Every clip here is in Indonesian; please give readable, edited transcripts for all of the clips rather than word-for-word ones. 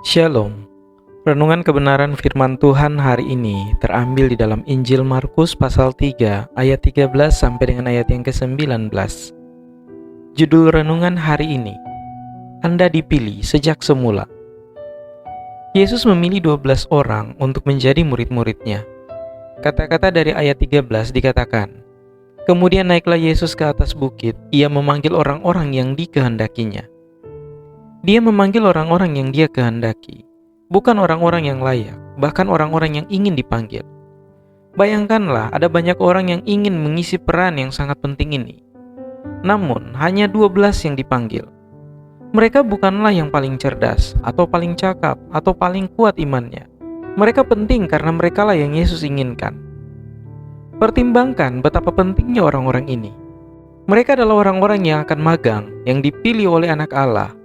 Shalom. Renungan kebenaran firman Tuhan hari ini terambil di dalam Injil Markus pasal 3 ayat 13 sampai dengan ayat yang ke-19. Judul renungan hari ini, Anda dipilih sejak semula. Yesus memilih 12 orang untuk menjadi murid-muridnya. Kata-kata dari ayat 13 dikatakan, kemudian naiklah Yesus ke atas bukit, ia memanggil orang-orang yang dikehendakinya. Dia memanggil orang-orang yang dia kehendaki, bukan orang-orang yang layak, bahkan orang-orang yang ingin dipanggil. Bayangkanlah ada banyak orang yang ingin mengisi peran yang sangat penting ini. Namun, hanya 12 yang dipanggil. Mereka bukanlah yang paling cerdas, atau paling cakap, atau paling kuat imannya. Mereka penting karena merekalah yang Yesus inginkan. Pertimbangkan betapa pentingnya orang-orang ini. Mereka adalah orang-orang yang akan magang, yang dipilih oleh Anak Allah.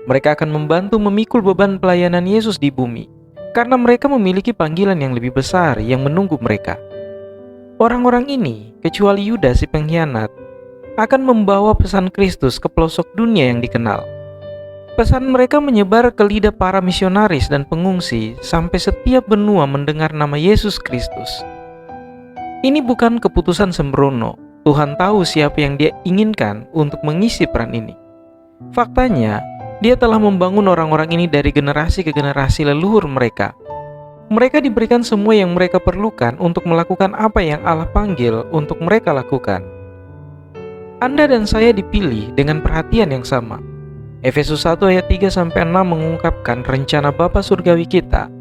Mereka akan membantu memikul beban pelayanan Yesus di bumi, karena mereka memiliki panggilan yang lebih besar yang menunggu mereka. Orang-orang ini, kecuali Yudas si pengkhianat, akan membawa pesan Kristus ke pelosok dunia yang dikenal. Pesan mereka menyebar ke lidah para misionaris dan pengungsi sampai setiap benua mendengar nama Yesus Kristus. Ini bukan keputusan sembrono. Tuhan tahu siapa yang dia inginkan untuk mengisi peran ini. Faktanya, Dia telah membangun orang-orang ini dari generasi ke generasi leluhur mereka. Mereka diberikan semua yang mereka perlukan untuk melakukan apa yang Allah panggil untuk mereka lakukan. Anda dan saya dipilih dengan perhatian yang sama. Efesus 1 ayat 3-6 mengungkapkan rencana Bapa Surgawi kita.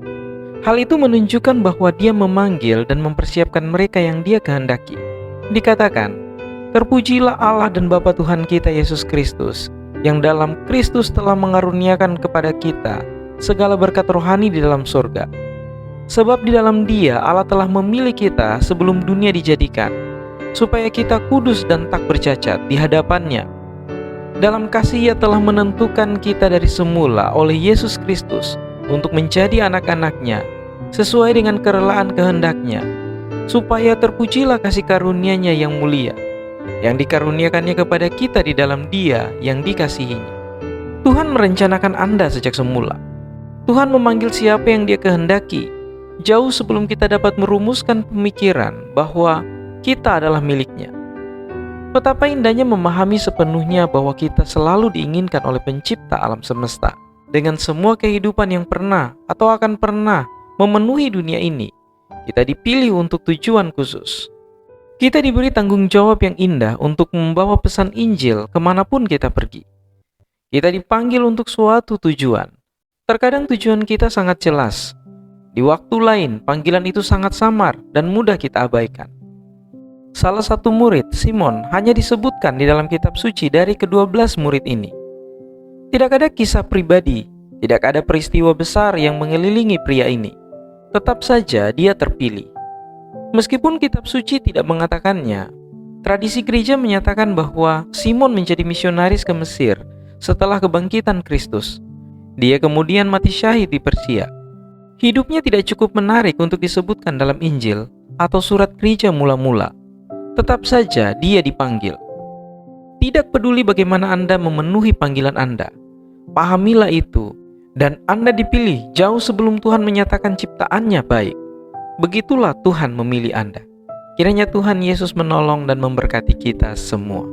Hal itu menunjukkan bahwa Dia memanggil dan mempersiapkan mereka yang Dia kehendaki. Dikatakan, terpujilah Allah dan Bapa Tuhan kita Yesus Kristus, yang dalam Kristus telah mengaruniakan kepada kita segala berkat rohani di dalam surga. Sebab di dalam Dia Allah telah memilih kita sebelum dunia dijadikan, supaya kita kudus dan tak bercacat di hadapan-Nya. Dalam kasih Ia telah menentukan kita dari semula oleh Yesus Kristus untuk menjadi anak-anak-Nya, sesuai dengan kerelaan kehendak-Nya, supaya terpujilah kasih karunia-Nya yang mulia, yang dikaruniakannya kepada kita di dalam Dia yang dikasihinya. Tuhan merencanakan Anda sejak semula. Tuhan memanggil siapa yang Dia kehendaki, jauh sebelum kita dapat merumuskan pemikiran bahwa kita adalah milik-Nya. Betapa indahnya memahami sepenuhnya bahwa kita selalu diinginkan oleh Pencipta alam semesta, dengan semua kehidupan yang pernah atau akan pernah memenuhi dunia ini. Kita dipilih untuk tujuan khusus. Kita diberi tanggung jawab yang indah untuk membawa pesan Injil kemanapun kita pergi. Kita dipanggil untuk suatu tujuan. Terkadang tujuan kita sangat jelas. Di waktu lain, panggilan itu sangat samar dan mudah kita abaikan. Salah satu murid, Simon, hanya disebutkan di dalam kitab suci dari ke-12 murid ini. Tidak ada kisah pribadi, tidak ada peristiwa besar yang mengelilingi pria ini. Tetap saja dia terpilih. Meskipun kitab suci tidak mengatakannya, tradisi gereja menyatakan bahwa Simon menjadi misionaris ke Mesir setelah kebangkitan Kristus. Dia kemudian mati syahid di Persia. Hidupnya tidak cukup menarik untuk disebutkan dalam Injil atau surat gereja mula-mula. Tetap saja dia dipanggil. Tidak peduli bagaimana Anda memenuhi panggilan Anda, pahamilah itu, dan Anda dipilih jauh sebelum Tuhan menyatakan ciptaannya baik. Begitulah Tuhan memilih Anda. Kiranya Tuhan Yesus menolong dan memberkati kita semua.